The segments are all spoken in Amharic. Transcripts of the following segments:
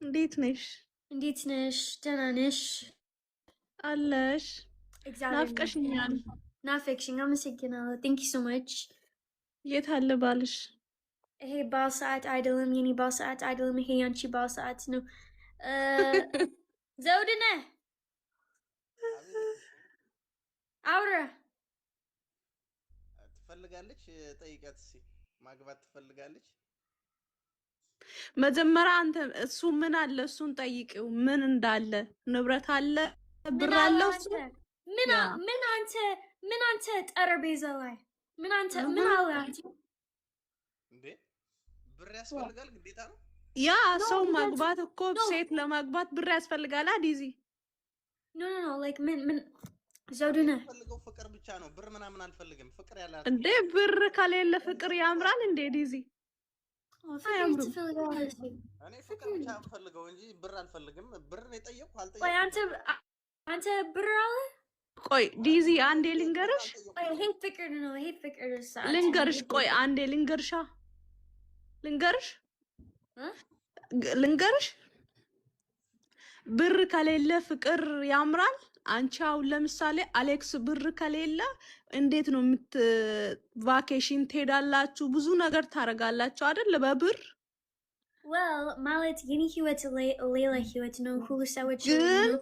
እንዴት ነሽ? እንዴት ነሽ? ደህና ነሽ? አለሽ? እግዚአብሔር ናፍቀሽኛል። ይመስገን። ናፈቅሽኝ። አመሰግናለሁ። ቴንክ ዩ ሶ ማች። የት አለ ባልሽ? ይሄ ባል ሰዓት አይደለም፣ የኔ ባል ሰዓት አይደለም። ይሄ ያንቺ ባል ሰዓት ነው። እ ዘውድነ አቤት አውራ ትፈልጋለች? ጠይቂያት እስኪ። ማግባት ትፈልጋለች? መጀመሪያ አንተ እሱ ምን አለ እሱን ጠይቂው። ምን እንዳለ ንብረት አለ፣ ምን ብር አለ አለው እሱ። አንተ? ምን ያ ምን አንተ ምን አንተ ጠረጴዛ ላይ ምን አሃ። አለ አንተ? እንዴ ብር ያስፈልጋል ግዴታ ነው? ያ ኖ ሰው ዳት ማግባት እኮ ኖ ሴት ለማግባት ብር ያስፈልጋል። ዲዚ ኖ ላይክ ምን ዘውድነ የምፈልገው ፍቅር ብቻ ነው። ብር ምናምን አልፈልግም። ፍቅር ያላት እንዴ ብር ከሌለ ፍቅር ያምራል እንዴ ዲዚ? ፍቅር አያምርም። ትፈልጋለች። እኔ ፍቅር ብቻ የምፈልገው እንጂ ብር አልፈልግም። ብርን የጠየቅኩ ቆይ አልጠየቅኩም። አንተ ብር አለ? ቆይ ዲዚ አንዴ ልንገርሽ፣ ቆይ አልጠየቅኩም። ይሄ ፍቅር ነው። ይሄ ፍቅር ሰዓት ነው። ልንገርሽ፣ ቆይ አንዴ ልንገርሻ፣ ልንገርሽ፣ እ? ልንገርሽ ብር ከሌለ ፍቅር ያምራል። አንቺ አሁን ለምሳሌ አሌክስ ብር ከሌለ እንዴት ነው ቫኬሽን ትሄዳላችሁ፣ ብዙ ነገር ታረጋላችሁ አይደል? በብር well ማለት የኔ ህይወት ሌላ ህይወት ነው። ሁሉ ሰዎች ግን ነው።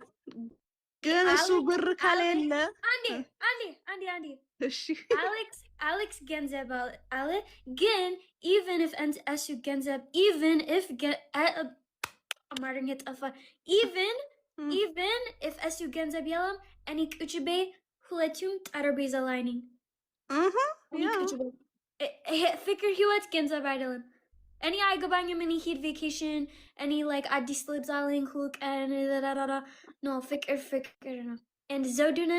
ግን እሱ ብር ከሌለ አንዴ አንዴ እሺ አሌክስ ገንዘብ አለ ግን even if እሱ ገንዘብ even if አማርኛ ጠፋ even if እሱ ገንዘብ የለም እኔ ቁጭ በይ ሁለቱም ጠረጴዛ ላይ ነኝ። እኔ ያ ቁጭ በይ ፍቅር ህይወት ገንዘብ አይደለም። እኔ አይገባኝም። እኔ ሂድ ቬኬሽን እኔ ላይክ አዲስ ልብስ አለኝ ሁሉ ቀን ኖ ፍቅር ነው። and ዘውድነ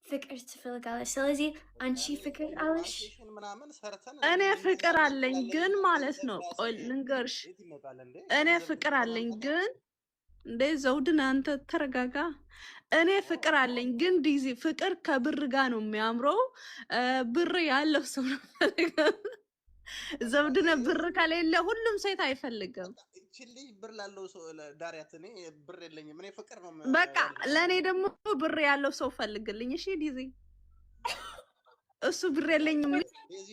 ፍቅር ትፈልጋለች። ስለዚህ አንቺ ፍቅር አለሽ? ቫኬሽን ምናምን ሰርተን እኔ ፍቅር እንዝናና አለኝ እንችላለን ግን እንጂ ማለት ገንዘብ ነው። ቆይ ራሱ ልንገርሽ፣ የት ይመጣል እንዴ? እኔ ገንዘብ ፍቅር ዝም ብሎ አለኝ አይመጣም። ግን እንዴ ዘውድን አንተ ተረጋጋ። እኔ ፍቅር አለኝ ግን ዲዚ ፍቅር ከብር ጋር ነው የሚያምረው። ብር ያለው ሰው ነው የሚፈልገው። ዘውድነ ብር ከሌለ ሁሉም ሴት አይፈልግም። እቺ ልጅ ብር ላለው ሰው ዳሪያት። እኔ ብር የለኝም። እኔ ፍቅር ነው በቃ ያለኝ። ለእኔ ደግሞ ብር ያለው ሰው ፈልግልኝ። እሺ ዲዚ፣ እሱ ብር የለኝም። ዴዚ